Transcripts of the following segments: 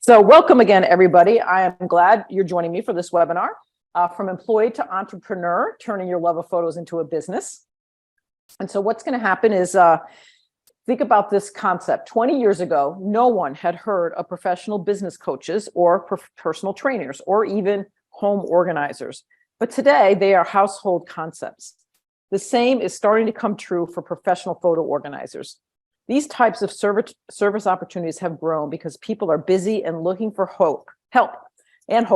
So welcome again, everybody. I am glad you're joining me for this webinar, From Employee to Entrepreneur, Turning Your Love of Photos into a Business. And so what's going to happen is, think about this concept. 20 years ago, no one had heard of professional business coaches or personal trainers or even home organizers. But today, they are household concepts. The same is starting to come true for professional photo organizers. These types of service opportunities have grown because people are busy and looking for help. And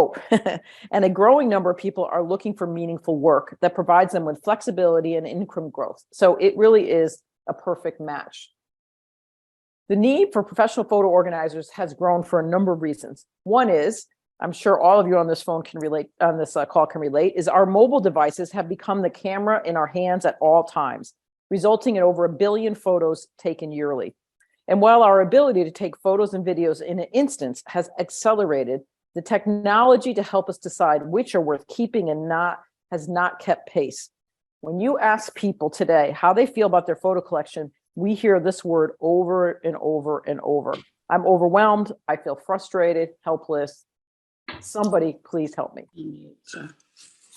a growing number of people are looking for meaningful work that provides them with flexibility and income growth. So it really is a perfect match. The need for professional photo organizers has grown for a number of reasons. One is, I'm sure all of you on this phone can relate, on this call can relate, is our mobile devices have become the camera in our hands at all times, resulting in over 1 billion photos taken yearly. And while our ability to take photos and videos in an instant has accelerated, the technology to help us decide which are worth keeping and not has not kept pace. When you ask people today how they feel about their photo collection, we hear this word over and over and over. I'm overwhelmed. I feel frustrated, helpless. Somebody please help me. I'm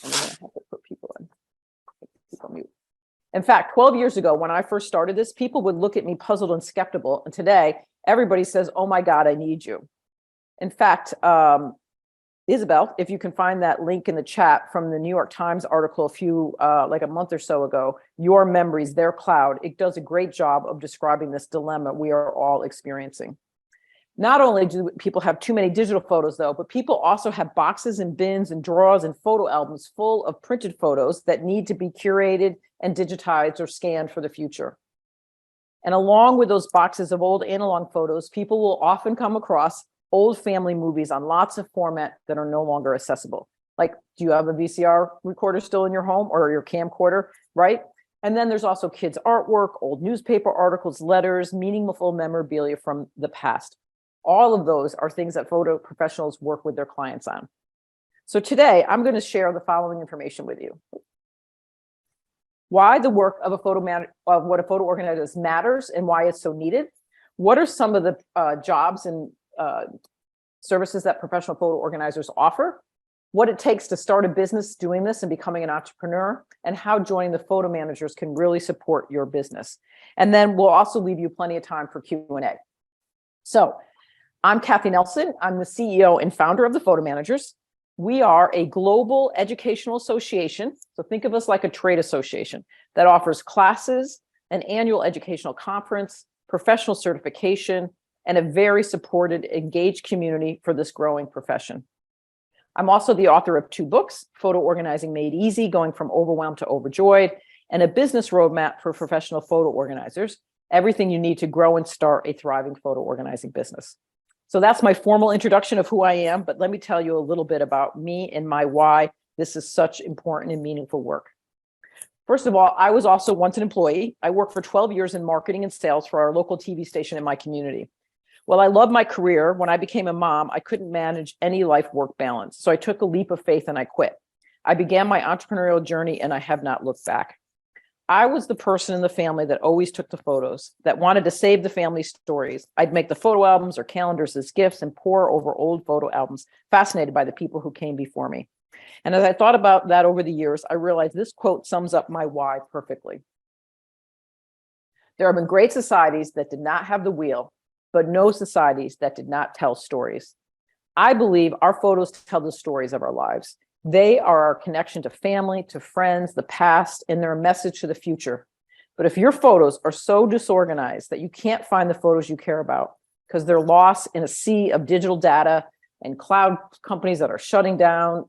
gonna have to put people on mute. In fact, 12 years ago, when I first started this, people would look at me puzzled and skeptical. And today, everybody says, oh my God, I need you. In fact, Isabel, if you can find that link in the chat from the New York Times article like a month or so ago, Your Memories, Their Cloud, it does a great job of describing this dilemma we are all experiencing. Not only do people have too many digital photos though, but people also have boxes and bins and drawers and photo albums full of printed photos that need to be curated and digitized or scanned for the future. And along with those boxes of old analog photos, people will often come across old family movies on lots of formats that are no longer accessible. Like, do you have a VCR recorder still in your home or your camcorder, right? And then there's also kids' artwork, old newspaper articles, letters, meaningful memorabilia from the past. All of those are things that photo professionals work with their clients on. So today, I'm going to share the following information with you. Why the work of what a photo organizer matters and why it's so needed. What are some of the jobs and services that professional photo organizers offer? What it takes to start a business doing this and becoming an entrepreneur, and how joining the photo managers can really support your business. And then we'll also leave you plenty of time for Q&A. So I'm Cathi Nelson. I'm the CEO and founder of the Photo Managers. We are a global educational association. So think of us like a trade association that offers classes, an annual educational conference, professional certification, and a very supported, engaged community for this growing profession. I'm also the author of 2 books, Photo Organizing Made Easy, Going from Overwhelmed to Overjoyed, and a business roadmap for professional photo organizers, everything you need to grow and start a thriving photo organizing business. So that's my formal introduction of who I am, but let me tell you a little bit about me and my why this is such important and meaningful work. First of all, I was also once an employee. I worked for 12 years in marketing and sales for our local TV station in my community. While I loved my career, when I became a mom, I couldn't manage any life-work balance. So I took a leap of faith and I quit. I began my entrepreneurial journey and I have not looked back. I was the person in the family that always took the photos, that wanted to save the family stories. I'd make the photo albums or calendars as gifts and pore over old photo albums, fascinated by the people who came before me. And as I thought about that over the years, I realized this quote sums up my why perfectly. There have been great societies that did not have the wheel, but no societies that did not tell stories. I believe our photos tell the stories of our lives. They are our connection to family, to friends, the past, and they're a message to the future. But if your photos are so disorganized that you can't find the photos you care about because they're lost in a sea of digital data and cloud companies that are shutting down,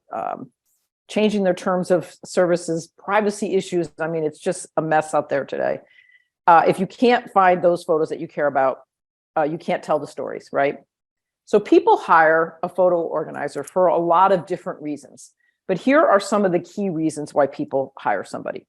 changing their terms of services, privacy issues, I mean, it's just a mess out there today. If you can't find those photos that you care about, you can't tell the stories, right? So people hire a photo organizer for a lot of different reasons. But here are some of the key reasons why people hire somebody.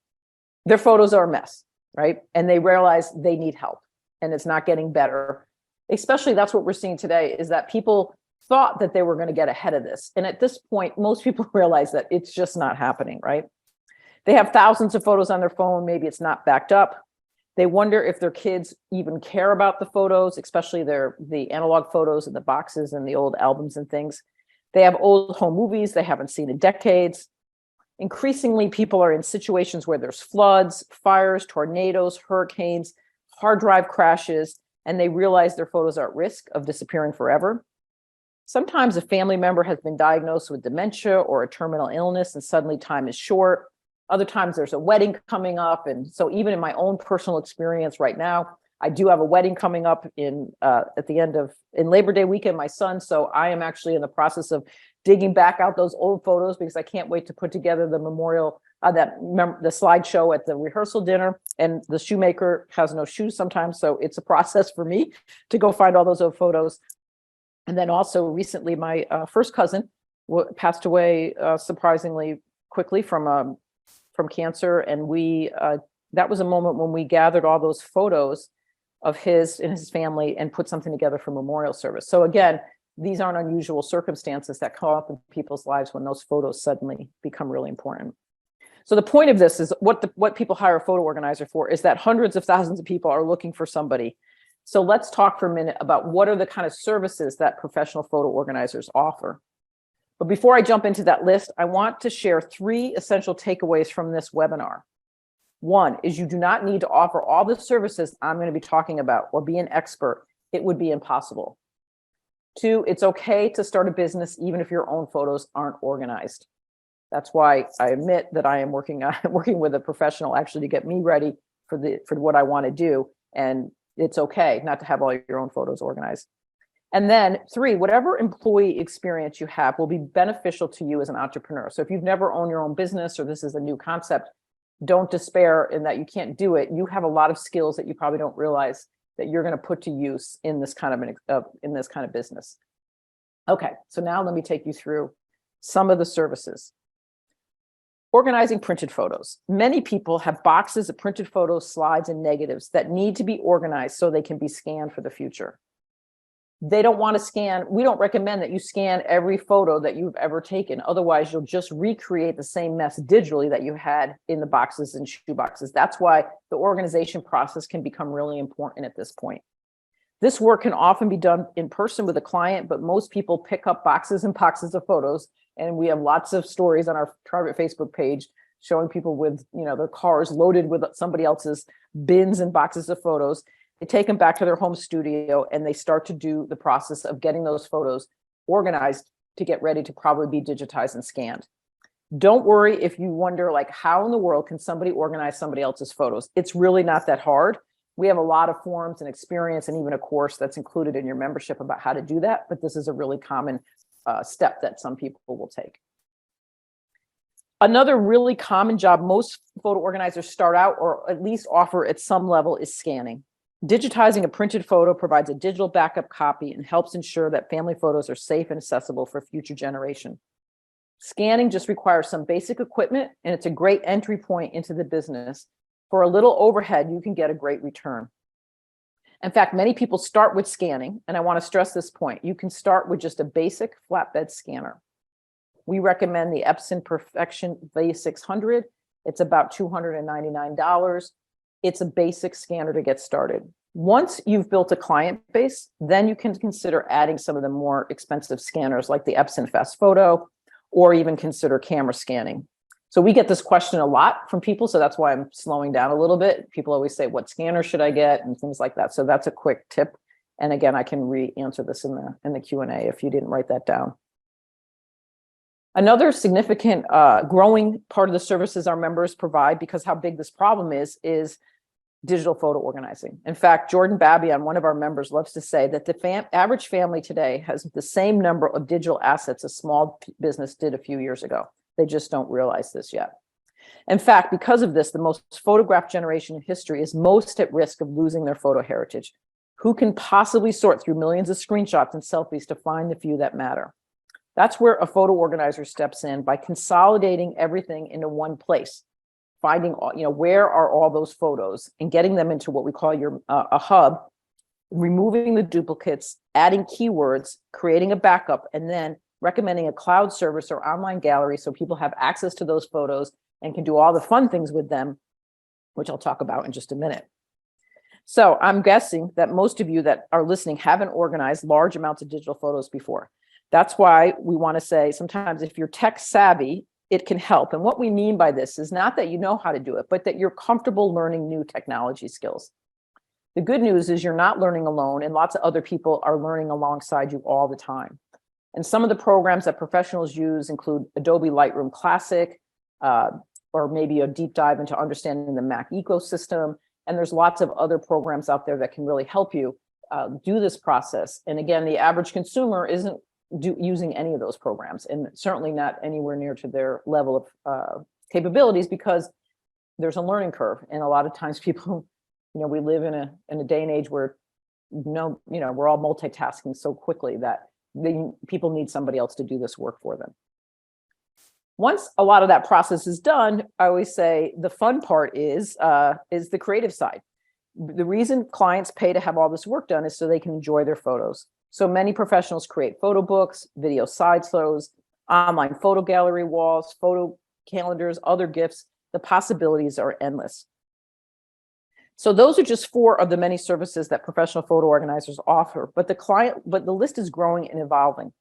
Their photos are a mess, right? And they realize they need help and it's not getting better. Especially that's what we're seeing today, is that people thought that they were going to get ahead of this. And at this point, most people realize that it's just not happening, right? They have thousands of photos on their phone. Maybe it's not backed up. They wonder if their kids even care about the photos, especially the analog photos and the boxes and the old albums and things. They have old home movies they haven't seen in decades. Increasingly, people are in situations where there's floods, fires, tornadoes, hurricanes, hard drive crashes, and they realize their photos are at risk of disappearing forever. Sometimes a family member has been diagnosed with dementia or a terminal illness, and suddenly time is short. Other times there's a wedding coming up. And so even in my own personal experience right now, I do have a wedding coming up in Labor Day weekend, my son. So I am actually in the process of digging back out those old photos because I can't wait to put together the memorial, the slideshow at the rehearsal dinner. And the shoemaker has no shoes sometimes. So it's a process for me to go find all those old photos. And then also recently, my first cousin passed away surprisingly quickly from cancer. And that was a moment when we gathered all those photos of his and his family and put something together for memorial service. So again, these aren't unusual circumstances that come up in people's lives when those photos suddenly become really important. So the point of this is what people hire a photo organizer for is that hundreds of thousands of people are looking for somebody. So let's talk for a minute about what are the kind of services that professional photo organizers offer. But before I jump into that list, I want to share 3 essential takeaways from this webinar. 1 is you do not need to offer all the services I'm going to be talking about or be an expert. It would be impossible. 2, it's okay to start a business even if your own photos aren't organized. That's why I admit that I am working with a professional actually to get me ready for what I want to do. And it's okay not to have all your own photos organized. And then 3, whatever employee experience you have will be beneficial to you as an entrepreneur. So if you've never owned your own business or this is a new concept, don't despair in that you can't do it. You have a lot of skills that you probably don't realize that you're going to put to use in this kind of business. Okay, so now let me take you through some of the services. Organizing printed photos. Many people have boxes of printed photos, slides, and negatives that need to be organized so they can be scanned for the future. They don't want to scan. We don't recommend that you scan every photo that you've ever taken. Otherwise, you'll just recreate the same mess digitally that you had in the boxes and shoe boxes. That's why the organization process can become really important at this point. This work can often be done in person with a client, but most people pick up boxes and boxes of photos. And we have lots of stories on our private Facebook page showing people with, their cars loaded with somebody else's bins and boxes of photos. They take them back to their home studio and they start to do the process of getting those photos organized to get ready to probably be digitized and scanned. Don't worry if you wonder, how in the world can somebody organize somebody else's photos? It's really not that hard. We have a lot of forums and experience and even a course that's included in your membership about how to do that. But this is a really common step that some people will take. Another really common job most photo organizers start out or at least offer at some level is scanning. Digitizing a printed photo provides a digital backup copy and helps ensure that family photos are safe and accessible for future generation. Scanning just requires some basic equipment, and it's a great entry point into the business. For a little overhead, you can get a great return. In fact, many people start with scanning, and I want to stress this point. You can start with just a basic flatbed scanner. We recommend the Epson Perfection V600. It's about $299. It's a basic scanner to get started. Once you've built a client base, then you can consider adding some of the more expensive scanners like the Epson Fast Photo, or even consider camera scanning. So we get this question a lot from people, so that's why I'm slowing down a little bit. People always say, what scanner should I get, and things like that. So that's a quick tip. And again, I can re-answer this in the Q&A if you didn't write that down. Another significant growing part of the services our members provide, because how big this problem is digital photo organizing. In fact, Jordan Babion, one of our members, loves to say that the average family today has the same number of digital assets a small business did a few years ago. They just don't realize this yet. In fact, because of this, the most photographed generation in history is most at risk of losing their photo heritage. Who can possibly sort through millions of screenshots and selfies to find the few that matter? That's where a photo organizer steps in by consolidating everything into one place, finding, where are all those photos and getting them into what we call a hub, removing the duplicates, adding keywords, creating a backup, and then recommending a cloud service or online gallery so people have access to those photos and can do all the fun things with them, which I'll talk about in just a minute. So I'm guessing that most of you that are listening haven't organized large amounts of digital photos before. That's why we want to say sometimes if you're tech savvy, it can help. And what we mean by this is not that you know how to do it, but that you're comfortable learning new technology skills. The good news is you're not learning alone, and lots of other people are learning alongside you all the time. And some of the programs that professionals use include Adobe Lightroom Classic, or maybe a deep dive into understanding the Mac ecosystem. And there's lots of other programs out there that can really help you do this process. And again, the average consumer isn't using any of those programs, and certainly not anywhere near to their level of capabilities, because there's a learning curve. And a lot of times people, we live in a day and age where we're all multitasking so quickly that people need somebody else to do this work for them. Once a lot of that process is done, I always say the fun part is the creative side. The reason clients pay to have all this work done is so they can enjoy their photos. So many professionals create photo books, video slideshows, online photo gallery walls, photo calendars, other gifts. The possibilities are endless. So those are just 4 of the many services that professional photo organizers offer, but the list is growing and evolving.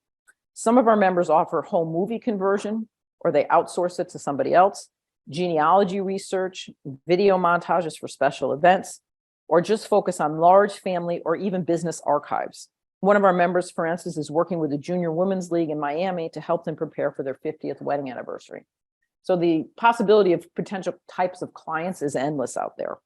Some of our members offer home movie conversion, or they outsource it to somebody else, genealogy research, video montages for special events, or just focus on large family or even business archives. One of our members, for instance, is working with the Junior Women's League in Miami to help them prepare for their 50th wedding anniversary. So the possibility of potential types of clients is endless out there.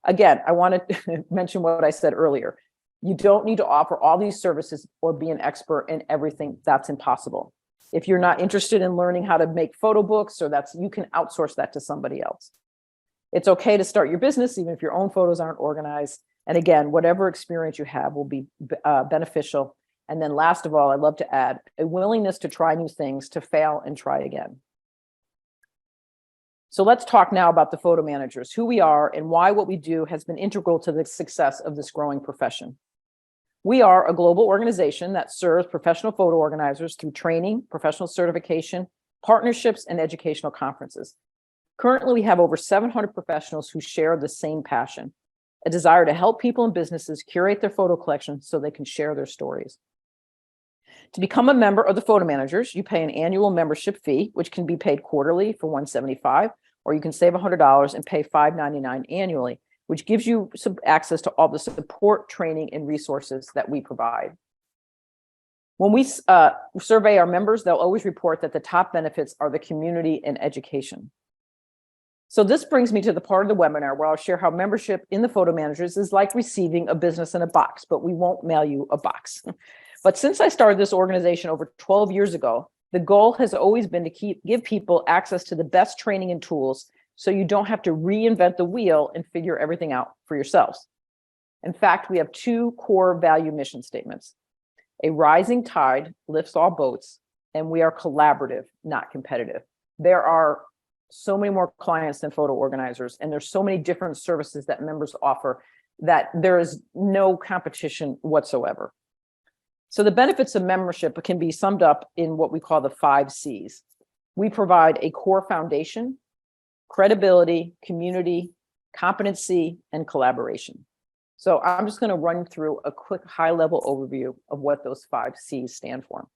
Again, I want to mention what I said earlier. You don't need to offer all these services or be an expert in everything. That's impossible. If you're not interested in learning how to make photo books, you can outsource that to somebody else. It's okay to start your business even if your own photos aren't organized. And again, whatever experience you have will be beneficial. And then last of all, I'd love to add a willingness to try new things, to fail and try again. So let's talk now about the photo managers, who we are and why what we do has been integral to the success of this growing profession. We are a global organization that serves professional photo organizers through training, professional certification, partnerships, and educational conferences. Currently, we have over 700 professionals who share the same passion, a desire to help people and businesses curate their photo collection so they can share their stories. To become a member of the Photo Managers, you pay an annual membership fee, which can be paid quarterly for $175, or you can save $100 and pay $599 annually, which gives you some access to all the support, training, and resources that we provide. When we survey our members, they'll always report that the top benefits are the community and education. So this brings me to the part of the webinar where I'll share how membership in the Photo Managers is like receiving a business in a box, but we won't mail you a box. But since I started this organization over 12 years ago, the goal has always been to give people access to the best training and tools so you don't have to reinvent the wheel and figure everything out for yourselves. In fact, we have 2 core value mission statements. A rising tide lifts all boats, and we are collaborative, not competitive. There are so many more clients than photo organizers, and there's so many different services that members offer that there is no competition whatsoever. So the benefits of membership can be summed up in what we call the 5 C's. We provide a core foundation, credibility, community, competency, and collaboration. So I'm just going to run through a quick high-level overview of what those 5 C's stand for.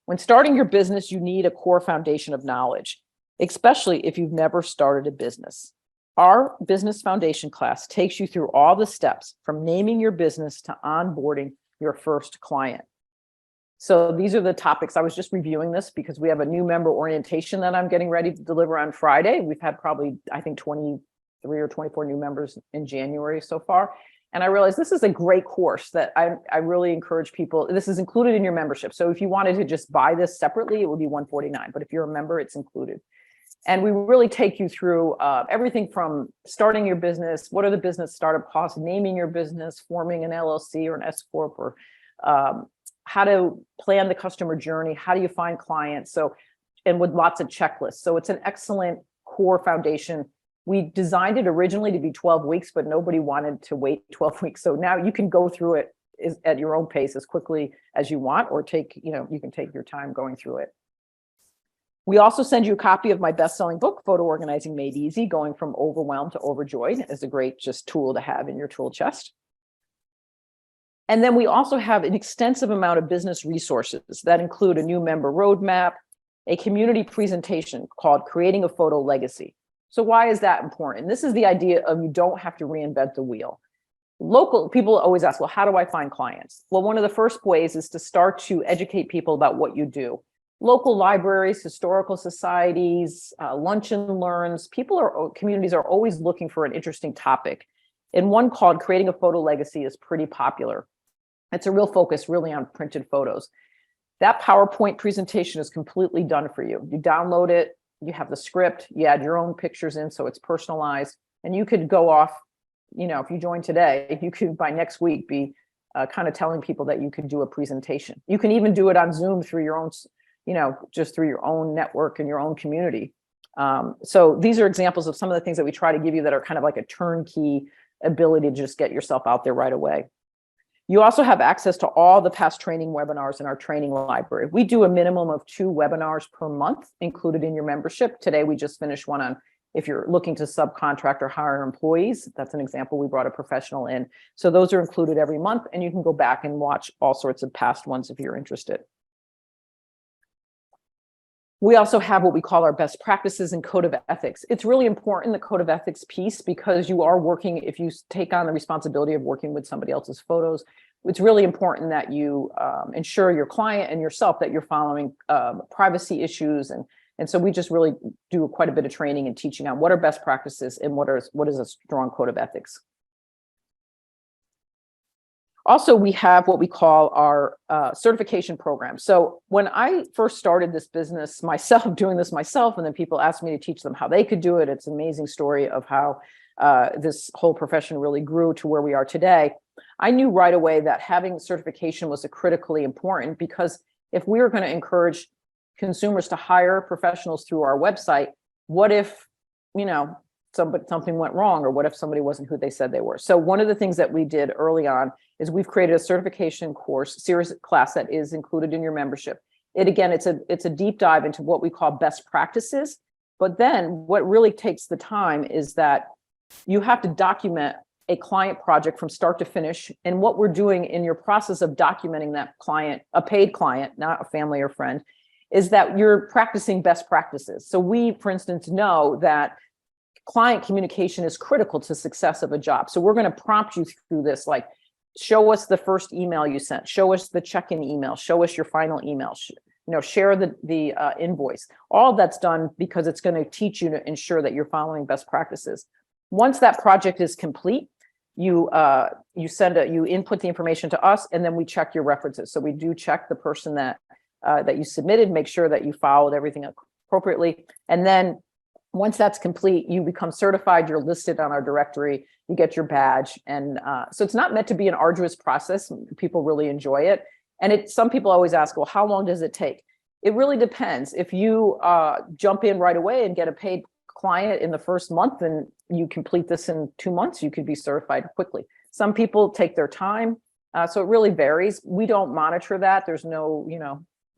When starting your business, you need a core foundation of knowledge, especially if you've never started a business. Our business foundation class takes you through all the steps from naming your business to onboarding your first client. So these are the topics. I was just reviewing this because we have a new member orientation that I'm getting ready to deliver on Friday. We've had probably, I think, 23 or 24 new members in January so far. And I realized this is a great course that I really encourage people. This is included in your membership. So if you wanted to just buy this separately, it would be $149. But if you're a member, it's included. And we really take you through everything from starting your business, what are the business startup costs, naming your business, forming an LLC or an S Corp, or how to plan the customer journey, how do you find clients, and with lots of checklists. So it's an excellent core foundation. We designed it originally to be 12 weeks, but nobody wanted to wait 12 weeks. So now you can go through it at your own pace as quickly as you want, or you can take your time going through it. We also send you a copy of my best-selling book, Photo Organizing Made Easy, Going from Overwhelmed to Overjoyed, as a great just tool to have in your tool chest. And then we also have an extensive amount of business resources that include a new member roadmap, a community presentation called Creating a Photo Legacy. So why is that important? This is the idea of you don't have to reinvent the wheel. Local people always ask, well, how do I find clients? Well, one of the first ways is to start to educate people about what you do. Local libraries, historical societies, lunch and learns, communities are always looking for an interesting topic. And one called Creating a Photo Legacy is pretty popular. It's a real focus really on printed photos. That PowerPoint presentation is completely done for you. You download it, you have the script, you add your own pictures in so it's personalized, and you could go off, if you join today, you could by next week be kind of telling people that you could do a presentation. You can even do it on Zoom through your own, just through your own network and your own community. So these are examples of some of the things that we try to give you that are kind of like a turnkey ability to just get yourself out there right away. You also have access to all the past training webinars in our training library. We do a minimum of 2 webinars per month included in your membership. Today, we just finished one on if you're looking to subcontract or hire employees. That's an example. We brought a professional in. So those are included every month, and you can go back and watch all sorts of past ones if you're interested. We also have what we call our best practices and code of ethics. It's really important, the code of ethics piece, because you are working, if you take on the responsibility of working with somebody else's photos, it's really important that you ensure your client and yourself that you're following privacy issues. And so we just really do quite a bit of training and teaching on what are best practices and what is a strong code of ethics. Also, we have what we call our certification program. So when I first started this business myself, doing this myself, and then people asked me to teach them how they could do it, it's an amazing story of how this whole profession really grew to where we are today. I knew right away that having certification was critically important, because if we were going to encourage consumers to hire professionals through our website, what if, something went wrong, or what if somebody wasn't who they said they were? So one of the things that we did early on is we've created a certification course series class that is included in your membership. It's a deep dive into what we call best practices. But then what really takes the time is that you have to document a client project from start to finish. And what we're doing in your process of documenting that client, a paid client, not a family or friend, is that you're practicing best practices. So we, for instance, know that client communication is critical to success of a job. So we're going to prompt you through this, like, show us the first email you sent, show us the check-in email, show us your final email, share the invoice. All that's done because it's going to teach you to ensure that you're following best practices. Once that project is complete, you input the information to us, and then we check your references. So we do check the person that you submitted, make sure that you followed everything appropriately. And then once that's complete, you become certified, you're listed on our directory, you get your badge. And so it's not meant to be an arduous process. People really enjoy it. And some people always ask, well, how long does it take? It really depends. If you jump in right away and get a paid client in the first month and you complete this in 2 months, you could be certified quickly. Some people take their time. So it really varies. We don't monitor that. There's no,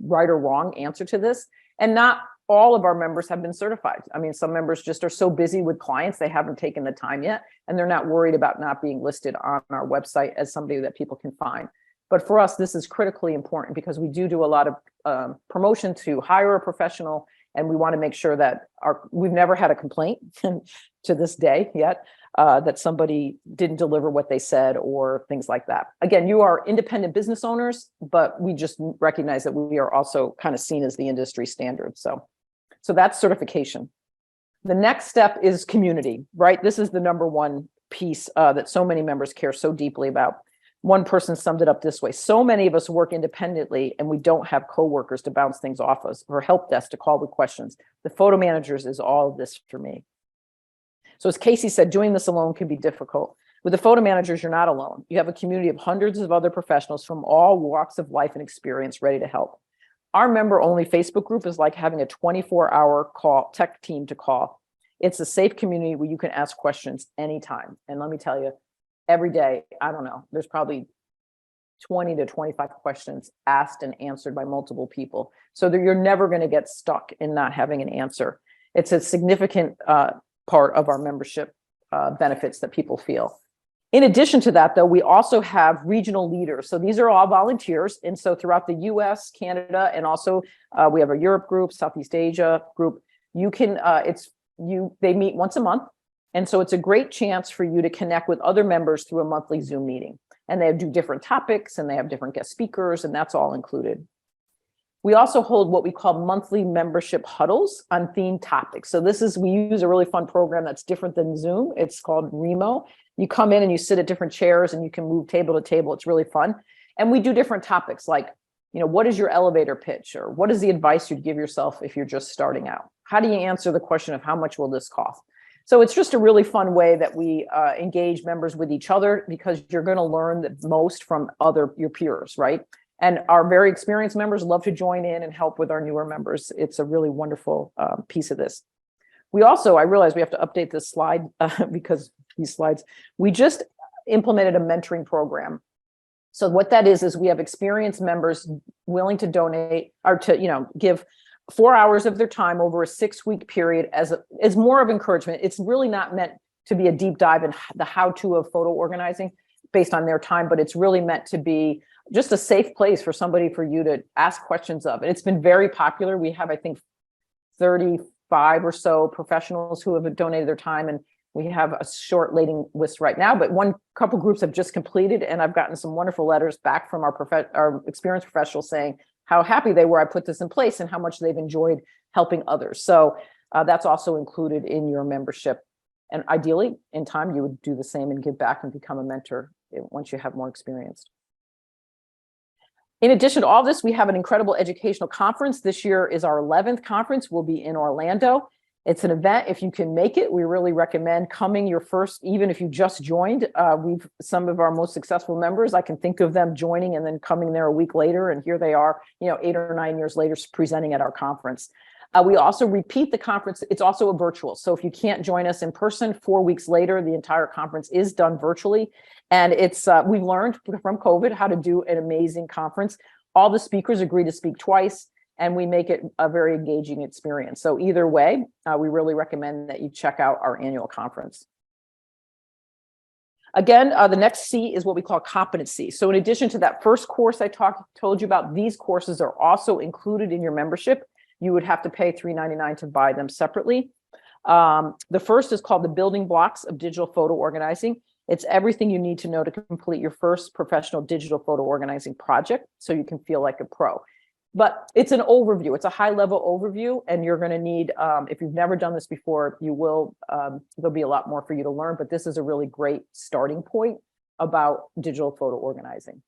right or wrong answer to this. And not all of our members have been certified. I mean, some members just are so busy with clients, they haven't taken the time yet, and they're not worried about not being listed on our website as somebody that people can find. But for us, this is critically important because we do a lot of promotion to hire a professional, and we want to make sure that we've never had a complaint to this day yet, that somebody didn't deliver what they said or things like that. Again, you are independent business owners, but we just recognize that we are also kind of seen as the industry standard. So that's certification. The next step is community, right? This is the number one piece that so many members care so deeply about. One person summed it up this way: so many of us work independently and we don't have coworkers to bounce things off us or help desk to call with questions. The photo managers is all of this for me. So as Casey said, doing this alone can be difficult. With the photo managers, you're not alone. You have a community of hundreds of other professionals from all walks of life and experience ready to help. Our member-only Facebook group is like having a 24-hour tech team to call. It's a safe community where you can ask questions anytime. And let me tell you, every day, I don't know, there's probably 20 to 25 questions asked and answered by multiple people, so that you're never going to get stuck in not having an answer. It's a significant part of our membership benefits that people feel. In addition to that, though, we also have regional leaders. So these are all volunteers. And so throughout the US, Canada, and also we have a Europe group, Southeast Asia group, you can, they meet once a month. And so it's a great chance for you to connect with other members through a monthly Zoom meeting. And they do different topics and they have different guest speakers, and that's all included. We also hold what we call monthly membership huddles on themed topics. So we use a really fun program that's different than Zoom. It's called Remo. You come in and you sit at different chairs and you can move table to table. It's really fun. And we do different topics like, what is your elevator pitch? Or what is the advice you'd give yourself if you're just starting out? How do you answer the question of how much will this cost? So it's just a really fun way that we engage members with each other, because you're going to learn the most from your peers, right? And our very experienced members love to join in and help with our newer members. It's a really wonderful piece of this. We also, I realize we have to update this slide because these slides, we just implemented a mentoring program. So what that is we have experienced members willing to donate or to, give 4 hours of their time over a 6-week period as more of encouragement. It's really not meant to be a deep dive in the how-to of photo organizing based on their time, but it's really meant to be just a safe place for you to ask questions of. And it's been very popular. We have, I think, 35 or so professionals who have donated their time, and we have a short waiting list right now, but couple groups have just completed, and I've gotten some wonderful letters back from our experienced professionals saying how happy they were I put this in place and how much they've enjoyed helping others. So that's also included in your membership. And ideally, in time, you would do the same and give back and become a mentor once you have more experience. In addition to all this, we have an incredible educational conference. This year is our 11th conference. We'll be in Orlando. It's an event, if you can make it, we really recommend coming your first, even if you just joined. Some of our most successful members, I can think of them joining and then coming there a week later, and here they are, 8 or 9 years later, presenting at our conference. We also repeat the conference. It's also a virtual. So if you can't join us in person, 4 weeks later, the entire conference is done virtually. And we've learned from COVID how to do an amazing conference. All the speakers agree to speak twice, and we make it a very engaging experience. So either way, we really recommend that you check out our annual conference. Again, the next C is what we call competency. So in addition to that first course I told you about, these courses are also included in your membership. You would have to pay $3.99 to buy them separately. The first is called the Building Blocks of Digital Photo Organizing. It's everything you need to know to complete your first professional digital photo organizing project, so you can feel like a pro. But it's an overview. It's a high-level overview, and you're going to need, if you've never done this before, there'll be a lot more for you to learn, but this is a really great starting point about digital photo organizing.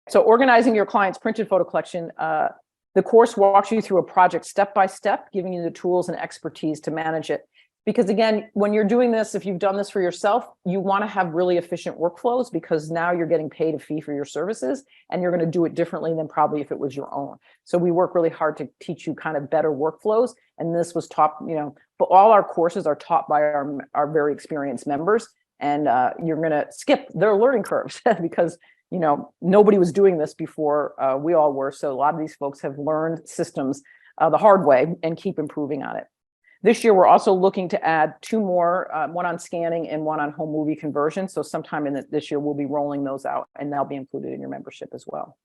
So organizing your client's printed photo collection, the course walks you through a project step-by-step, giving you the tools and expertise to manage it. Because again, when you're doing this, if you've done this for yourself, you want to have really efficient workflows, because now you're getting paid a fee for your services, and you're going to do it differently than probably if it was your own. So we work really hard to teach you kind of better workflows. And this was taught, but all our courses are taught by our very experienced members, and you're going to skip their learning curves because nobody was doing this before we all were. So a lot of these folks have learned systems the hard way and keep improving on it. This year, we're also looking to add 2 more, one on scanning and one on home movie conversion. So sometime this year, we'll be rolling those out, and they'll be included in your membership as well.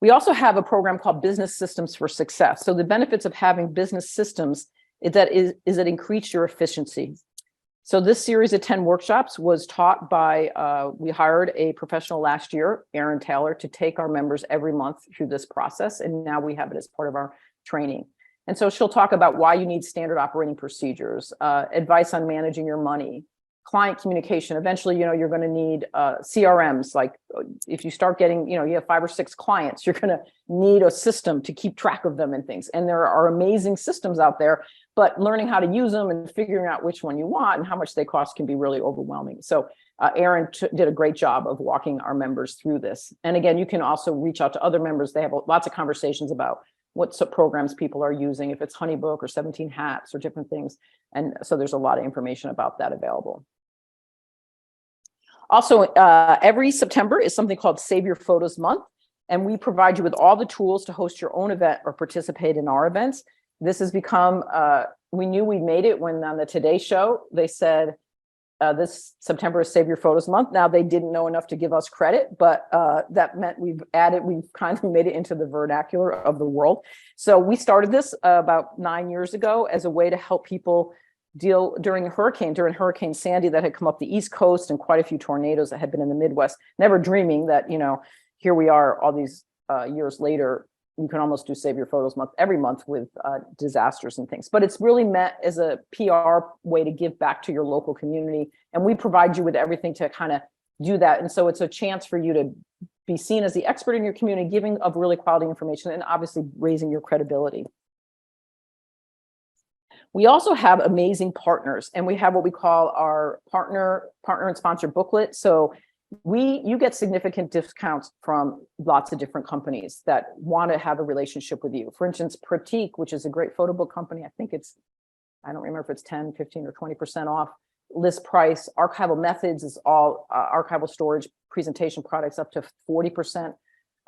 We also have a program called Business Systems for Success. So the benefits of having business systems is that it increase your efficiency. So this series of 10 workshops was taught by, we hired a professional last year, Erin Taylor, to take our members every month through this process. And now we have it as part of our training. And so she'll talk about why you need standard operating procedures, advice on managing your money, client communication. Eventually, you're going to need CRMs. Like if you start getting, you have 5 or 6 clients, you're going to need a system to keep track of them and things. And there are amazing systems out there, but learning how to use them and figuring out which one you want and how much they cost can be really overwhelming. So Erin did a great job of walking our members through this. And again, you can also reach out to other members. They have lots of conversations about what programs people are using, if it's Honeybook or 17 Hats or different things. And so there's a lot of information about that available. Also, every September is something called Save Your Photos Month, and we provide you with all the tools to host your own event or participate in our events. This has become, we knew we made it when on the Today Show, they said, this September is Save Your Photos Month. Now, they didn't know enough to give us credit, but that meant we've kind of made it into the vernacular of the world. So we started this about 9 years ago as a way to help people deal during Hurricane Sandy that had come up the East Coast, and quite a few tornadoes that had been in the Midwest, never dreaming that, here we are all these years later, you can almost do Save Your Photos Month every month with disasters and things. But it's really meant as a PR way to give back to your local community. And we provide you with everything to kind of do that. And so it's a chance for you to be seen as the expert in your community, giving of really quality information, and obviously raising your credibility. We also have amazing partners, and we have what we call our partner and sponsor booklet. So you get significant discounts from lots of different companies that want to have a relationship with you. For instance, Pratik, which is a great photo book company, I don't remember if it's 10, 15, or 20% off list price. Archival Methods is all archival storage presentation products up to 40%.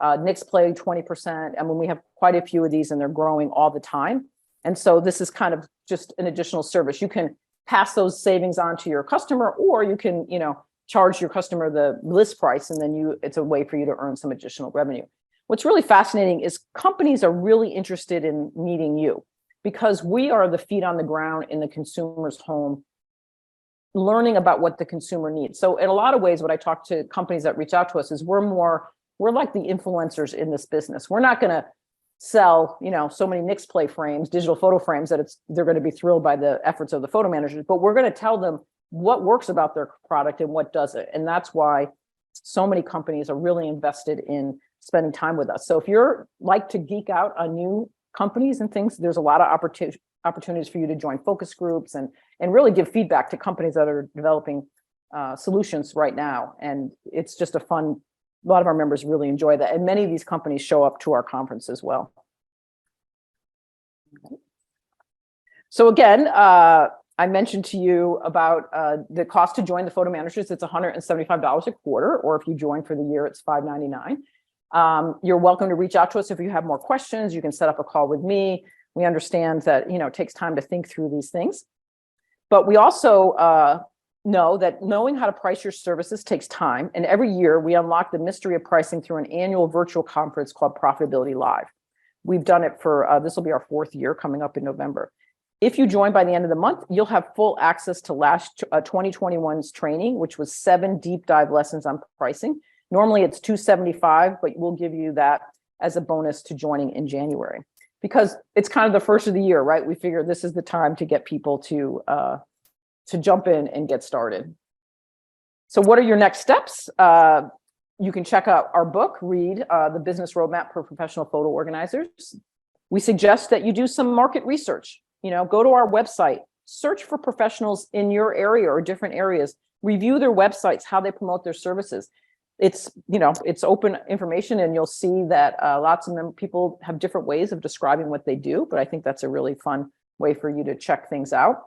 Nixplay 20%. And when we have quite a few of these, and they're growing all the time. And so this is kind of just an additional service. You can pass those savings on to your customer, or you can, charge your customer the list price, and then it's a way for you to earn some additional revenue. What's really fascinating is companies are really interested in meeting you, because we are the feet on the ground in the consumer's home, learning about what the consumer needs. So in a lot of ways, what I talk to companies that reach out to us is we're like the influencers in this business. We're not going to sell, so many Nixplay frames, digital photo frames, that they're going to be thrilled by the efforts of the photo managers, but we're going to tell them what works about their product and what doesn't. And that's why so many companies are really invested in spending time with us. So if you're like to geek out on new companies and things, there's a lot of opportunities for you to join focus groups and really give feedback to companies that are developing solutions right now. And it's just a lot of our members really enjoy that. And many of these companies show up to our conference as well. So again, I mentioned to you about the cost to join the photo managers. It's $175 a quarter, or if you join for the year, it's $599. You're welcome to reach out to us if you have more questions. You can set up a call with me. We understand that, it takes time to think through these things. But we also know that knowing how to price your services takes time. And every year we unlock the mystery of pricing through an annual virtual conference called Profitability Live. We've done it for, this will be our 4th year coming up in November. If you join by the end of the month, you'll have full access to last 2021's training, which was 7 deep dive lessons on pricing. Normally it's $275, but we'll give you that as a bonus to joining in January, because it's kind of the first of the year, right? We figure this is the time to get people to jump in and get started. So what are your next steps? You can check out our book, read The Business Roadmap for Professional Photo Organizers. We suggest that you do some market research. Go to our website, search for professionals in your area or different areas, review their websites, how they promote their services. It's open information, and you'll see that lots of people have different ways of describing what they do, but I think that's a really fun way for you to check things out.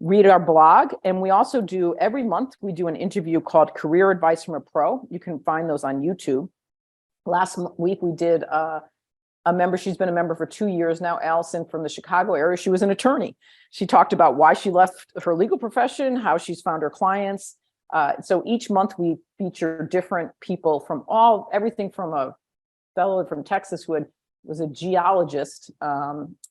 Read our blog, and we also do, every month, we do an interview called Career Advice from a Pro. You can find those on YouTube. Last week, we did a member, she's been a member for 2 years now, Allison, from the Chicago area. She was an attorney. She talked about why she left her legal profession, how she's found her clients. So each month we feature different people from everything from a fellow from Texas who was a geologist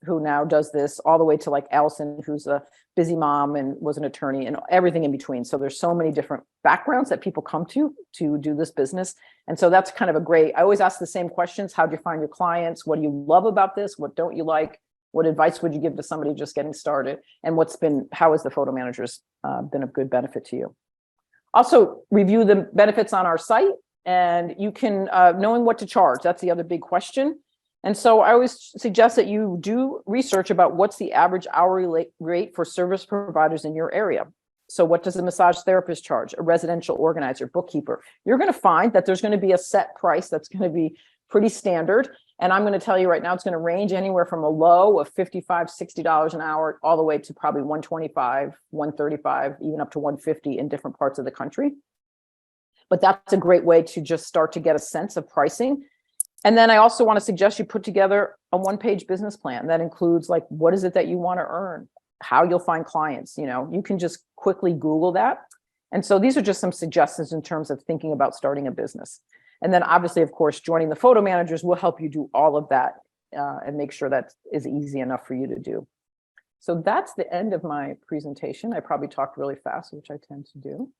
who now does this, all the way to like Allison, who's a busy mom and was an attorney, and everything in between. So there's so many different backgrounds that people come to do this business. And so that's kind of I always ask the same questions. How do you find your clients? What do you love about this? What don't you like? What advice would you give to somebody just getting started? And how has the photo managers been of good benefit to you? Also, review the benefits on our site, and you can, knowing what to charge, that's the other big question. And so I always suggest that you do research about what's the average hourly rate for service providers in your area. So what does a massage therapist charge, a residential organizer, bookkeeper? You're going to find that there's going to be a set price that's going to be pretty standard. And I'm going to tell you right now, it's going to range anywhere from a low of $55, $60 an hour, all the way to probably $125, $135, even up to $150 in different parts of the country. But that's a great way to just start to get a sense of pricing. And then I also want to suggest you put together a one-page business plan that includes like, what is it that you want to earn, how you'll find clients. You can just quickly Google that. And so these are just some suggestions in terms of thinking about starting a business. And then obviously, of course, joining the photo managers will help you do all of that and make sure that is easy enough for you to do. So that's the end of my presentation. I probably talked really fast, which I tend to do.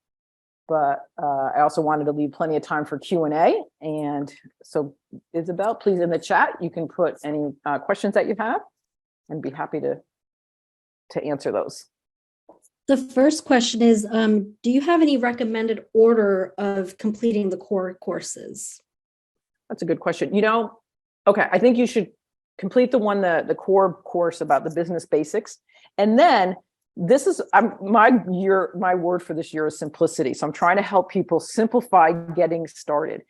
But I also wanted to leave plenty of time for Q&A. And so Isabel, please in the chat, you can put any questions that you have and be happy to answer those. The first question is, do you have any recommended order of completing the core courses? That's a good question. Okay, I think you should complete the core course about the business basics. And then this is my word for this year is simplicity. So I'm trying to help people simplify getting started.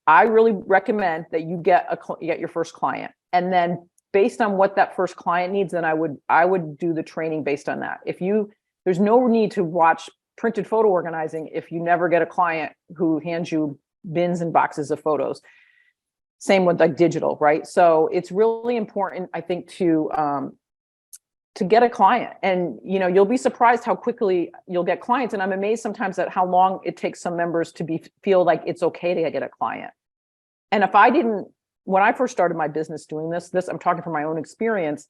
I really recommend that you get your first client, and then based on what that first client needs, then I would do the training based on that. There's no need to watch printed photo organizing if you never get a client who hands you bins and boxes of photos. Same with like digital, right? So it's really important, I think, to get a client, and you'll be surprised how quickly you'll get clients. And I'm amazed sometimes at how long it takes some members to feel like it's okay to get a client. And when I first started my business doing this, I'm talking from my own experience,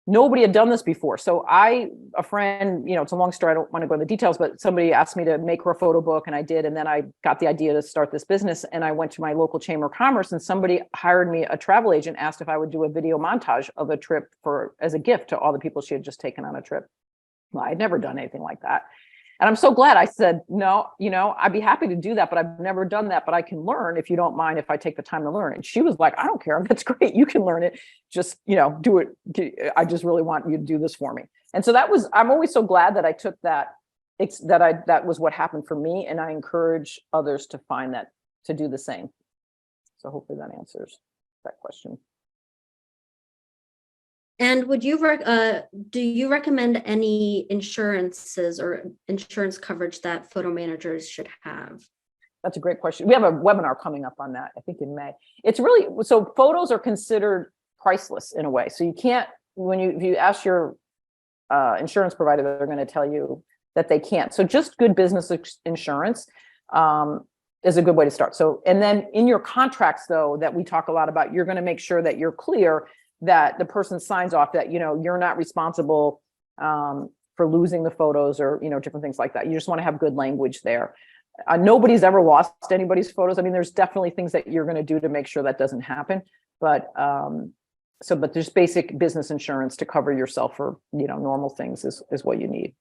nobody had done this before. So a friend, it's a long story, I don't want to go into the details, but somebody asked me to make her a photo book, and I did. And then I got the idea to start this business, and I went to my local chamber of commerce, and somebody hired me, a travel agent, asked if I would do a video montage of a trip as a gift to all the people she had just taken on a trip. Well, I'd never done anything like that. And I'm so glad. I said, no, I'd be happy to do that, but I've never done that, but I can learn if you don't mind if I take the time to learn. And she was like, I don't care. That's great. You can learn it. Just, do it. I just really want you to do this for me. And so I'm always so glad that I took that was what happened for me. And I encourage others to find that, to do the same. So hopefully that answers that question. And do you recommend any insurances or insurance coverage that photo managers should have? That's a great question. We have a webinar coming up on that, I think in May. It's really, so photos are considered priceless in a way. So you can't, if you ask your insurance provider, they're going to tell you that they can't. So just good business insurance is a good way to start. So, and then in your contracts though, that we talk a lot about, you're going to make sure that you're clear that the person signs off that, you're not responsible for losing the photos or, different things like that. You just want to have good language there. Nobody's ever lost anybody's photos. I mean, there's definitely things that you're going to do to make sure that doesn't happen. But but there's basic business insurance to cover yourself for, normal things is what you need.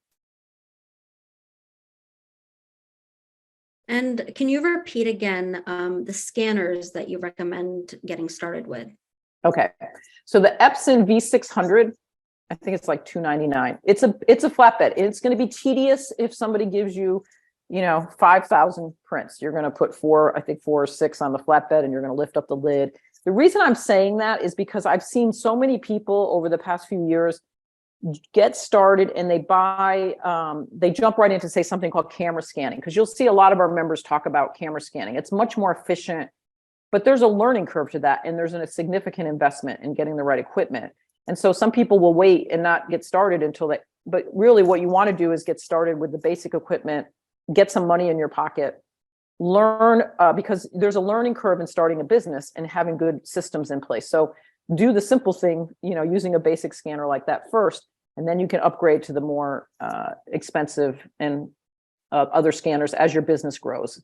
And can you repeat again the scanners that you recommend getting started with? Okay. So the Epson V600, I think it's like $299. It's a flatbed. It's going to be tedious if somebody gives you, 5,000 prints. You're going to put 4 or 6 on the flatbed, and you're going to lift up the lid. The reason I'm saying that is because I've seen so many people over the past few years get started and they jump right into, say, something called camera scanning, because you'll see a lot of our members talk about camera scanning. It's much more efficient. But there's a learning curve to that, and there's a significant investment in getting the right equipment. And so some people will wait and not get started but really what you want to do is get started with the basic equipment, get some money in your pocket, learn, because there's a learning curve in starting a business and having good systems in place. So do the simple thing, using a basic scanner like that first, and then you can upgrade to the more expensive and other scanners as your business grows.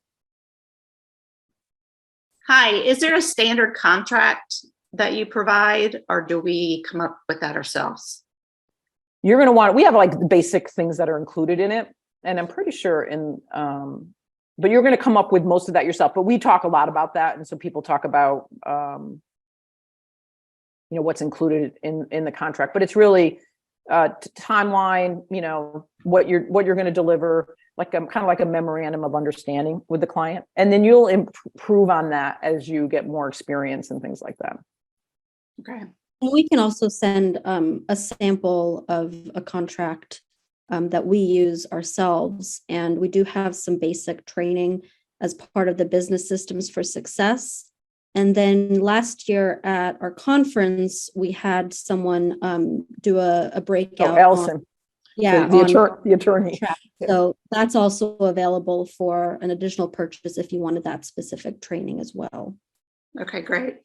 Hi, is there a standard contract that you provide, or do we come up with that ourselves? You're going to we have like the basic things that are included in it. And I'm pretty sure but you're going to come up with most of that yourself. But we talk a lot about that. And so people talk about, what's included in the contract, but it's really timeline, what you're going to deliver, like kind of like a memorandum of understanding with the client. And then you'll improve on that as you get more experience and things like that. Okay. We can also send a sample of a contract that we use ourselves. And we do have some basic training as part of the Business Systems for Success. And then last year at our conference, we had someone do a breakout. Allison, the attorney. Track. Yeah. So that's also available for an additional purchase if you wanted that specific training as well. Okay, great.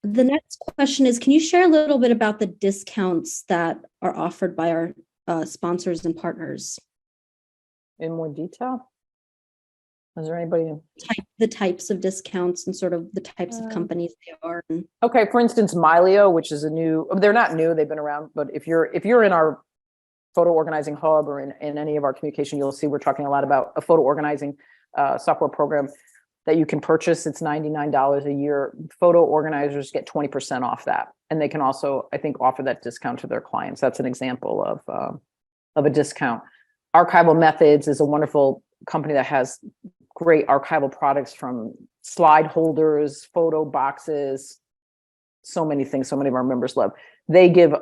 The next question is, can you share a little bit about the discounts that are offered by our sponsors and partners? In more detail? Is there anybody? The types of discounts and sort of the types of companies they are. Okay, for instance, Milio, which is a new, they're not new, they've been around, but if you're in our photo organizing hub or in any of our communication, you'll see we're talking a lot about a photo organizing software program that you can purchase. It's $99 a year. Photo organizers get 20% off that. And they can also, I think, offer that discount to their clients. That's an example of a discount. Archival Methods is a wonderful company that has great archival products, from slide holders, photo boxes, so many things, so many of our members love. They give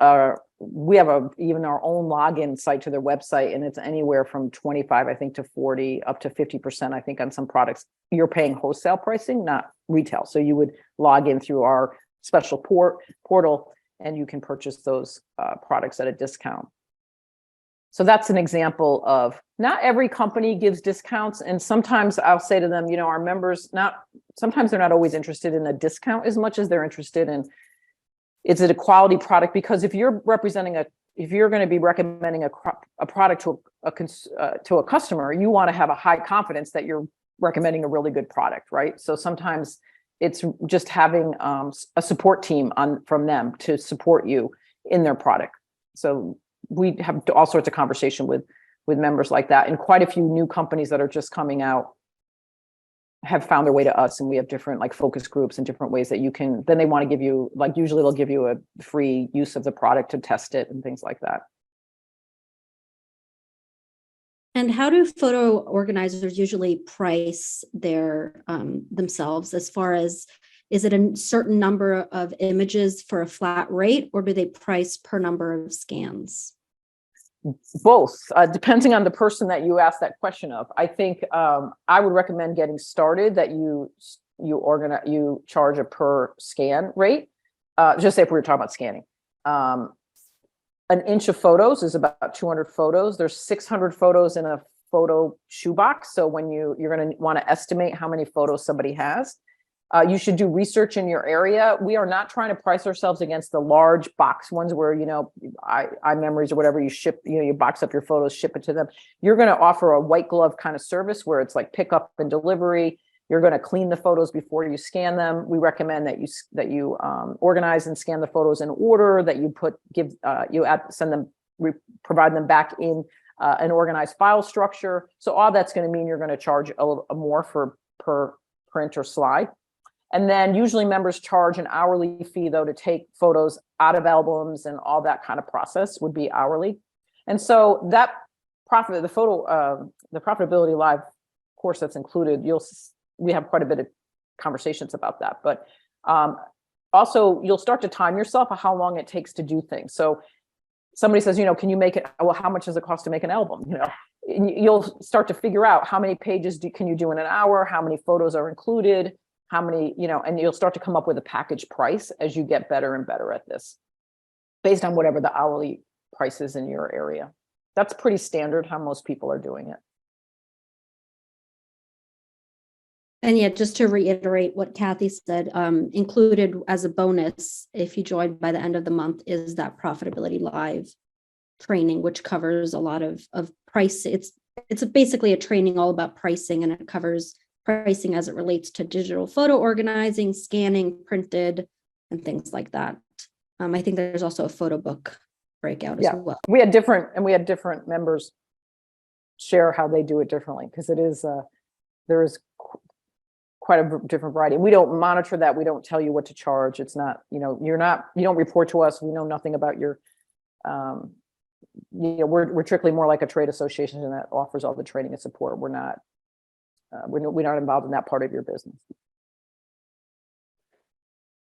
we have even our own login site to their website, and it's anywhere from 25, I think, to 40, up to 50%, I think, on some products. You're paying wholesale pricing, not retail. So you would log in through our special portal, and you can purchase those products at a discount. So that's an example of, not every company gives discounts. And sometimes I'll say to them, our members, sometimes they're not always interested in a discount as much as they're interested in, is it a quality product? Because if you're going to be recommending a product to a customer, you want to have a high confidence that you're recommending a really good product, right? So sometimes it's just having a support team from them to support you in their product. So we have all sorts of conversation with members like that, and quite a few new companies that are just coming out have found their way to us, and we have different focus groups and different ways that you can, then they want to give you, usually they'll give you a free use of the product to test it and things like that. And how do photo organizers usually price their themselves, as far as, is it a certain number of images for a flat rate, or do they price per number of scans? Both, depending on the person that you ask that question of. I think I would recommend getting started that you charge a per scan rate. Just say if we were talking about scanning. An inch of photos is about 200 photos. There's 600 photos in a photo shoebox. So when you're going to want to estimate how many photos somebody has, you should do research in your area. We are not trying to price ourselves against the large box ones where, iMemories or whatever, you ship, you box up your photos, ship it to them. You're going to offer a white glove kind of service where it's like pickup and delivery. You're going to clean the photos before you scan them. We recommend that you organize and scan the photos in order, that you provide them back in an organized file structure. So all that's going to mean you're going to charge a more per print or slide. And then usually members charge an hourly fee, though, to take photos out of albums, and all that kind of process would be hourly. And so that the Profitability Live course that's included, we have quite a bit of conversations about that. But also, you'll start to time yourself on how long it takes to do things. So somebody says, can you make it? Well, how much does it cost to make an album? You'll start to figure out how many pages can you do in an hour, how many photos are included, how many, and you'll start to come up with a package price as you get better and better at this, based on whatever the hourly price is in your area. That's pretty standard how most people are doing it. And yet, just to reiterate what Cathi said, included as a bonus, if you join by the end of the month, is that Profitability Live training, which covers a lot of price. It's basically a training all about pricing, and it covers pricing as it relates to digital photo organizing, scanning, printed, and things like that. I think there's also a photo book breakout as well. We had different members share how they do it differently, because there is quite a different variety. We don't monitor that. We don't tell you what to charge. It's not, you don't report to us. We know nothing about your, we're strictly more like a trade association that offers all the training and support. We're not involved in that part of your business.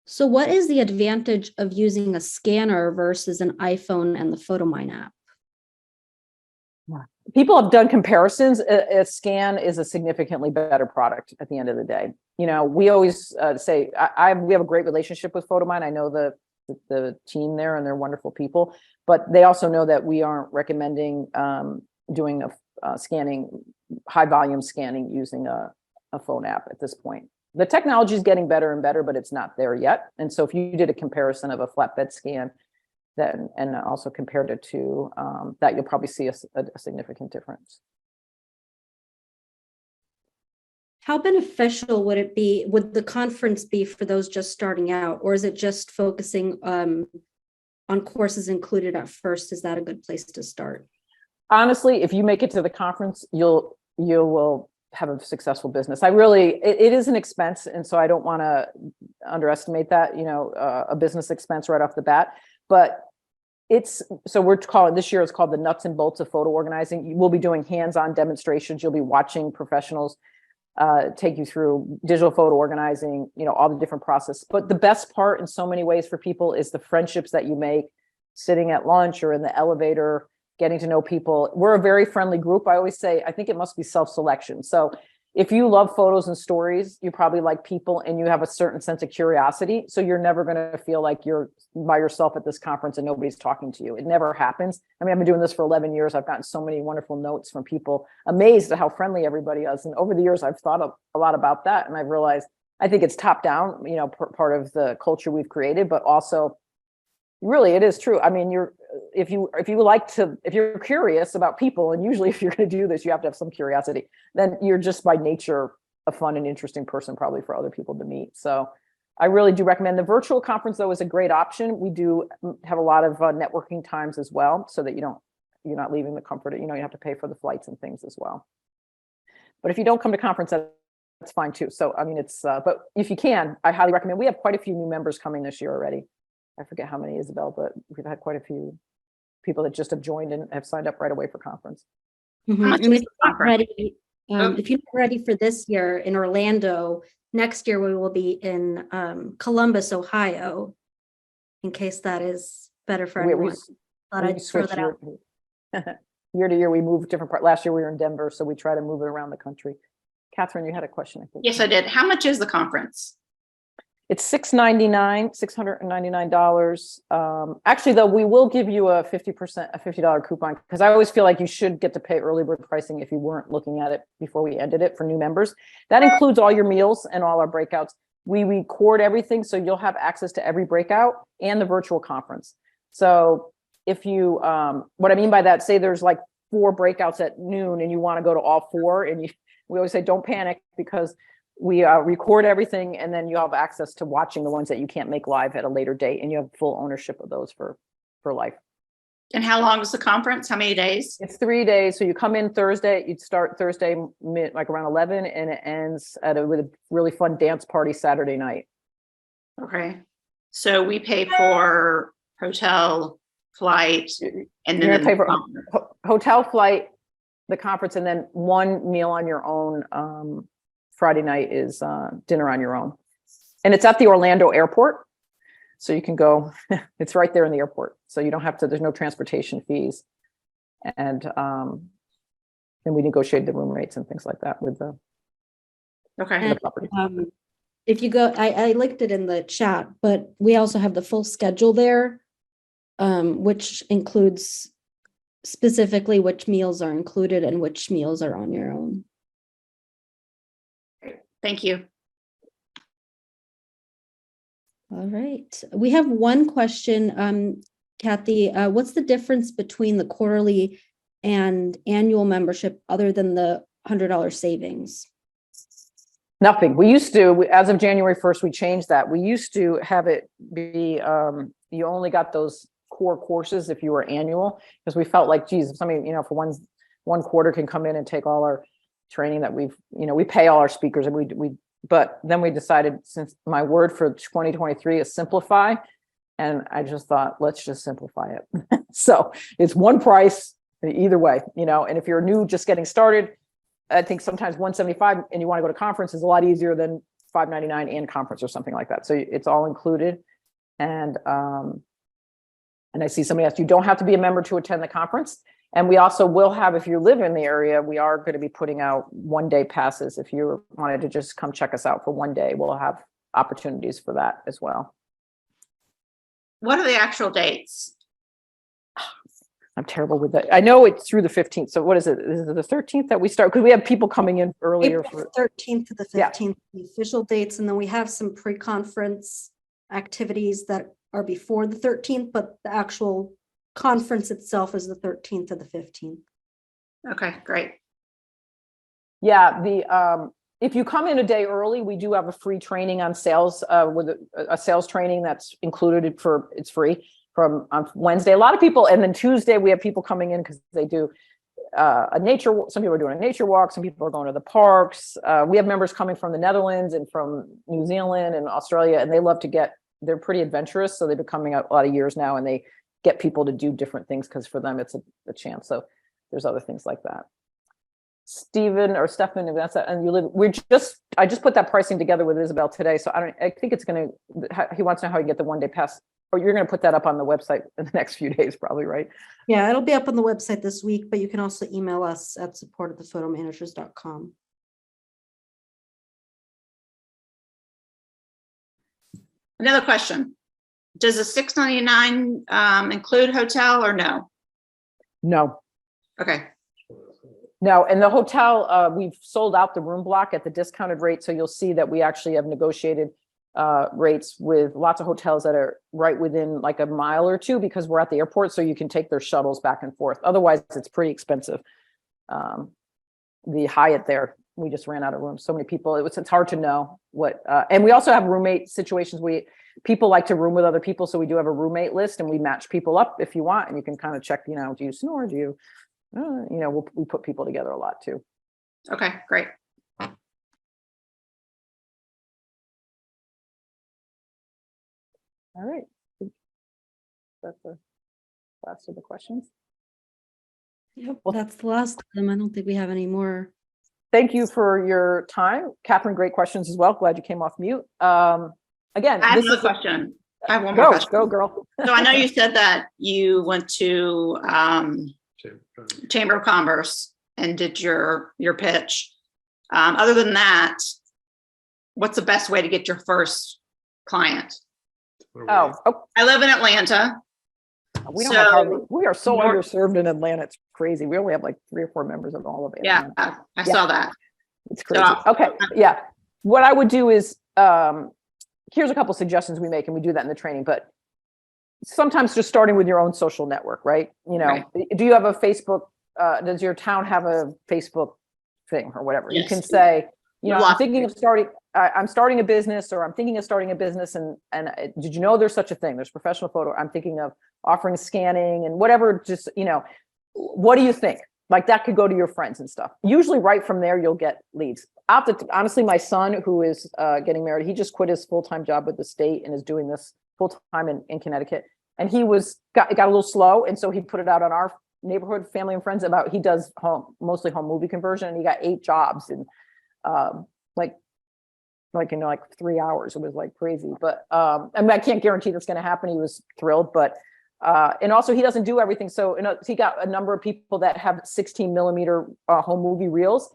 So what is the advantage of using a scanner versus an iPhone and the PhotoMine app? People have done comparisons. A scan is a significantly better product at the end of the day. We always say we have a great relationship with Photomine. I know the team there, and they're wonderful people, but they also know that we aren't recommending doing a scanning, high volume scanning using a phone app at this point. The technology is getting better and better, but it's not there yet. And so if you did a comparison of a flatbed scan, then and also compared it to that, you'll probably see a significant difference. How beneficial would the conference be for those just starting out, or is it just focusing on courses included at first? Is that a good place to start? Honestly, if you make it to the conference, you will have a successful business. It is an expense, and so I don't want to underestimate that, a business expense right off the bat. But we're calling this year, it's called the nuts and bolts of photo organizing. We'll be doing hands-on demonstrations. You'll be watching professionals take you through digital photo organizing, all the different process. But the best part in so many ways for people is the friendships that you make sitting at lunch or in the elevator, getting to know people. We're a very friendly group. I always say, I think it must be self-selection. So if you love photos and stories, you probably like people and you have a certain sense of curiosity. So you're never going to feel like you're by yourself at this conference and nobody's talking to you. It never happens. I mean, I've been doing this for 11 years. I've gotten so many wonderful notes from people, amazed at how friendly everybody is. And over the years, I've thought a lot about that. And I've realized, I think it's top down, part of the culture we've created, but also really it is true. I mean, if you're curious about people, and usually if you're going to do this, you have to have some curiosity, then you're just by nature a fun and interesting person probably for other people to meet. So I really do recommend the virtual conference, though, is a great option. We do have a lot of networking times as well, so that you're not leaving the comfort of, you have to pay for the flights and things as well. But if you don't come to conference, that's fine too. So, I mean, but if you can, I highly recommend. We have quite a few new members coming this year already. I forget how many, Isabel, but we've had quite a few people that just have joined and have signed up right away for conference. Mm-hmm. How much And is the conference? if you're not ready for this year in Orlando, next year we will be in Columbus, Ohio, in case that is better for everyone. Thought I'd throw that out. Year to year, we move different parts. Last year we were in Denver, so we try to move it around the country. Catherine, you had a question, I think. Yes, I did. How much is the conference? It's $699. Actually, though, we will give you a $50 coupon, because I always feel like you should get to pay early bird pricing if you weren't looking at it before we ended it for new members. That includes all your meals and all our breakouts. We record everything, so you'll have access to every breakout and the virtual conference. So if you, what I mean by that, say there's like 4 breakouts at noon and you want to go to all 4, and we always say, don't panic, because we record everything, and then you have access to watching the ones that you can't make live at a later date, and you have full ownership of those for life. And how long is the conference? How many days? It's 3 days. So you come in Thursday, you'd start Thursday like around 11, and it ends with a really fun dance party Saturday night. Okay. So we pay for hotel, flight, and then pay for hotel, flight, the conference, and then one meal on your own. Friday night is dinner on your own, and it's at the Orlando airport, so you can go. It's right there in the airport, so you don't have to. There's no transportation fees, and we negotiate the room rates and things like that with the property. If you go, I linked it in the chat, but we also have the full schedule there, which includes specifically which meals are included and which meals are on your own. Thank you. All right. We have one question, Cathi. What's the difference between the quarterly and annual membership other than the $100 savings? Nothing. We used to, as of January 1st, we changed that. We used to have it be, you only got those core courses if you were annual, because we felt like, geez, if somebody, for one quarter can come in and take all our training that we pay all our speakers, and but then we decided, since my word for 2023 is simplify, and I just thought, let's just simplify it. So it's one price either way, and if you're new, just getting started, I think sometimes $175 and you want to go to conference is a lot easier than $599 and conference or something like that. So it's all included. And I see somebody asked, you don't have to be a member to attend the conference. And we also will have, if you live in the area, we are going to be putting out 1-day passes. If you wanted to just come check us out for 1 day, we'll have opportunities for that as well. What are the actual dates? I'm terrible with that. I know it's through the 15th. So what is it? Is it the 13th that we start? Because we have people coming in earlier. April 13th to the Yeah. 15th, the official dates, and then we have some pre-conference activities that are before the 13th, but the actual conference itself is the 13th to the 15th. Okay, great. Yeah, if you come in a day early, we do have a free training on sales with a sales training that's included it's free from on Wednesday. A lot of people, and then Tuesday we have people coming in because they do some people are doing a nature walk, some people are going to the parks. We have members coming from the Netherlands and from New Zealand and Australia, and they love to they're pretty adventurous. So they've been coming out a lot of years now, and they get people to do different things because for them it's a chance. So there's other things like that. Stephen, and that's that, and I just put that pricing together with Isabel today. So I think it's going to, he wants to know how you get the 1-day pass. Or you're going to put that up on the website in the next few days, probably, right? Yeah, it'll be up on the website this week, but you can also email us at support@thephotomanagers.com. Another question. Does the $699 include hotel or no? No. Okay. No, and the hotel, we've sold out the room block at the discounted rate. So you'll see that we actually have negotiated rates with lots of hotels that are right within like a mile or two, because we're at the airport, so you can take their shuttles back and forth. Otherwise, it's pretty expensive. The Hyatt there, we just ran out of rooms. So many people, it's hard to know what. And we also have roommate situations. People like to room with other people, so we do have a roommate list, and we match people up if you want, and you can kind of check. Do you snore? Do you? We put people together a lot too. Okay, great. All right. That's the last of the questions. Yep, Well, that's the last of them. I don't think we have any more. Thank you for your time. Catherine, great questions as well. Glad you came off mute. Again, I have this another is question. I have one more question. Go, girl. So I know you said that you went to Chamber of Commerce and did your pitch. Other than that, what's the best way to get your first client? Oh, I live in Atlanta. we don't have we are so underserved in Atlanta. It's crazy. We only have like 3 or 4 members of all of it. Yeah, I saw that. It's crazy. Okay. Yeah. What I would do is, here's a couple suggestions we make, and we do that in the training, but sometimes just starting with your own social network, right? Right. Do you have a Facebook, does your town have a Facebook thing or whatever? Yes. You can say, I'm starting a business, or I'm thinking of starting a business. And did you know there's such a thing? There's professional photo. I'm thinking of offering scanning and whatever, just, what do you think? Like that could go to your friends and stuff. Usually right from there, you'll get leads. Honestly, my son, who is getting married, he just quit his full-time job with the state and is doing this full-time in Connecticut. And he got a little slow. And so he put it out on our neighborhood, family and friends he does mostly home movie conversion. And he got 8 jobs in like 3 hours. It was like crazy, but I can't guarantee that's going to happen. He was thrilled, but and also he doesn't do everything. So he got a number of people that have 16 millimeter home movie reels.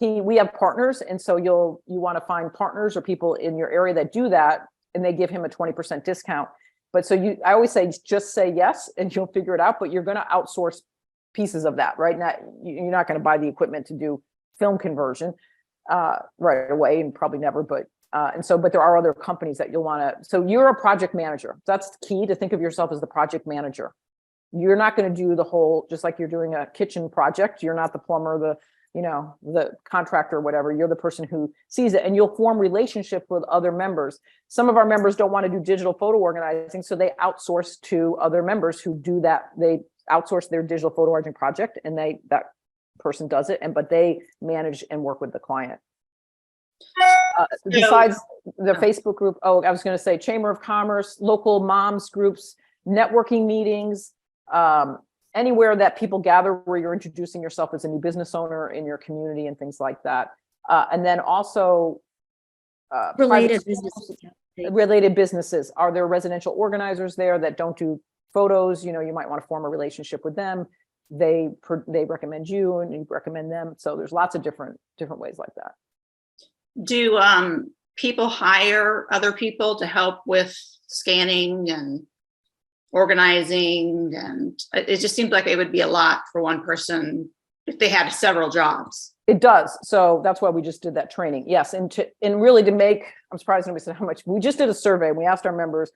We have partners, and so you want to find partners or people in your area that do that, and they give him a 20% discount. But I always say, just say yes, and you'll figure it out. But you're going to outsource pieces of that, right? You're not going to buy the equipment to do film conversion right away, and probably never. But there are other companies that you'll want to. So you're a project manager. That's key, to think of yourself as the project manager. You're not going to do the whole, just like you're doing a kitchen project. You're not the plumber, the contractor or whatever. You're the person who sees it, and you'll form relationship with other members. Some of our members don't want to do digital photo organizing, so they outsource to other members who do that. They outsource their digital photo organizing project, and that person does it, but they manage and work with the client. Besides the Facebook group, I was going to say Chamber of Commerce, local moms groups, networking meetings, anywhere that people gather where you're introducing yourself as a new business owner in your community and things like that. And then also Related businesses. Are there residential organizers there that don't do photos? You might want to form a relationship with them. they recommend you and you recommend them. So there's lots of different ways like that. Do people hire other people to help with scanning and organizing? And it just seems like it would be a lot for one person if they had several jobs. It does. So that's why we just did that training. Yes. And really to make, I'm surprised nobody said how much. We just did a survey. We asked our members,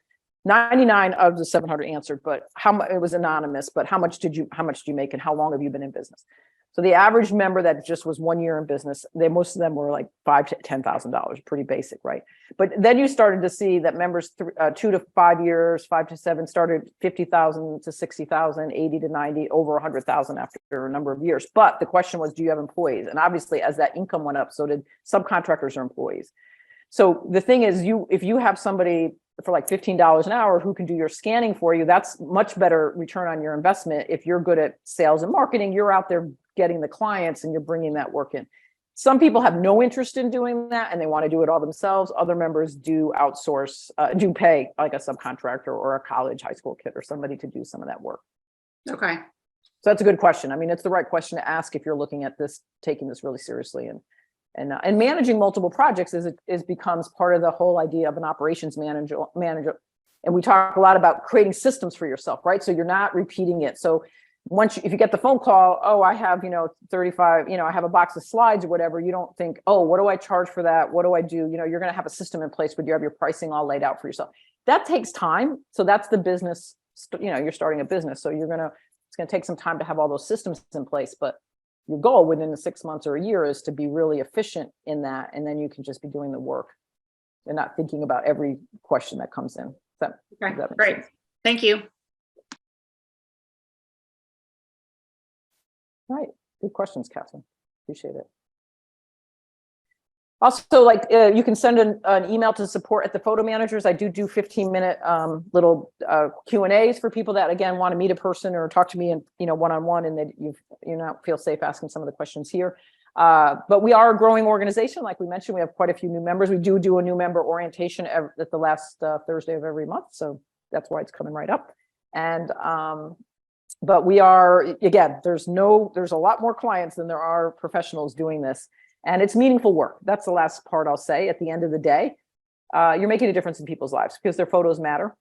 99 of the 700 answered, but how much, it was anonymous, but how much do you make and how long have you been in business? So the average member that just was 1 year in business, most of them were like $5,000 to $10,000, pretty basic, right? But then you started to see that members 2 to 5 years, 5 to 7 started 50,000 to 60,000, 80 to 90, over 100,000 after a number of years. But the question was, do you have employees? And obviously, as that income went up, so did subcontractors or employees. So the thing is, if you have somebody for like $15 an hour who can do your scanning for you, that's much better return on your investment. If you're good at sales and marketing, you're out there getting the clients and you're bringing that work in. Some people have no interest in doing that and they want to do it all themselves. Other members do outsource, do pay like a subcontractor or a college, high school kid or somebody to do some of that work. Okay. So that's a good question. I mean, it's the right question to ask if you're looking at this, taking this really seriously, and managing multiple projects becomes part of the whole idea of an operations manager. And we talk a lot about creating systems for yourself, right? So you're not repeating it. So if you get the phone call, oh, I have, 35, I have a box of slides or whatever, you don't think, oh, what do I charge for that? What do I do? You're going to have a system in place where you have your pricing all laid out for yourself. That takes time. So that's the business, you're starting a business. So it's going to take some time to have all those systems in place, but your goal within the 6 months or a year is to be really efficient in that. And then you can just be doing the work and not thinking about every question that comes in. Okay, great. Sense? Thank you. Right. Good questions, Catherine. Appreciate it. Also, you can send an email to support at the photo managers. I do 15-minute little Q&As for people that, again, want to meet a person or talk to me in, one-on-one, and that you not feel safe asking some of the questions here. But we are a growing organization. Like we mentioned, we have quite a few new members. We do a new member orientation at the last Thursday of every month. So that's why it's coming right up. And but we are, again, there's a lot more clients than there are professionals doing this. And it's meaningful work. That's the last part I'll say. At the end of the day, you're making a difference in people's lives because their photos matter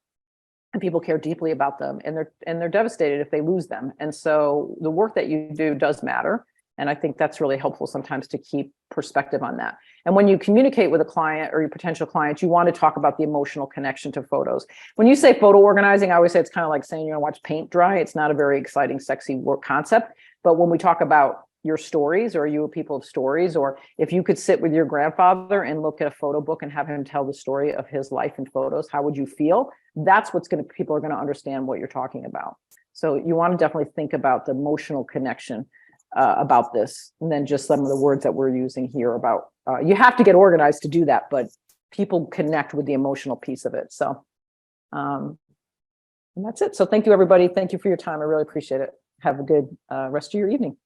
and people care deeply about them, and they're devastated if they lose them. And so the work that you do does matter. And I think that's really helpful sometimes to keep perspective on that. And when you communicate with a client or your potential client, you want to talk about the emotional connection to photos. When you say photo organizing, I always say it's kind of like saying you're going to watch paint dry. It's not a very exciting, sexy work concept. But when we talk about your stories, or you people of stories, or if you could sit with your grandfather and look at a photo book and have him tell the story of his life in photos, how would you feel? That's people are going to understand what you're talking about. So you want to definitely think about the emotional connection about this, and then just some of the words that we're using here about, you have to get organized to do that, but people connect with the emotional piece of it. So, and that's it. So thank you, everybody. Thank you for your time. I really appreciate it. Have a good rest of your evening.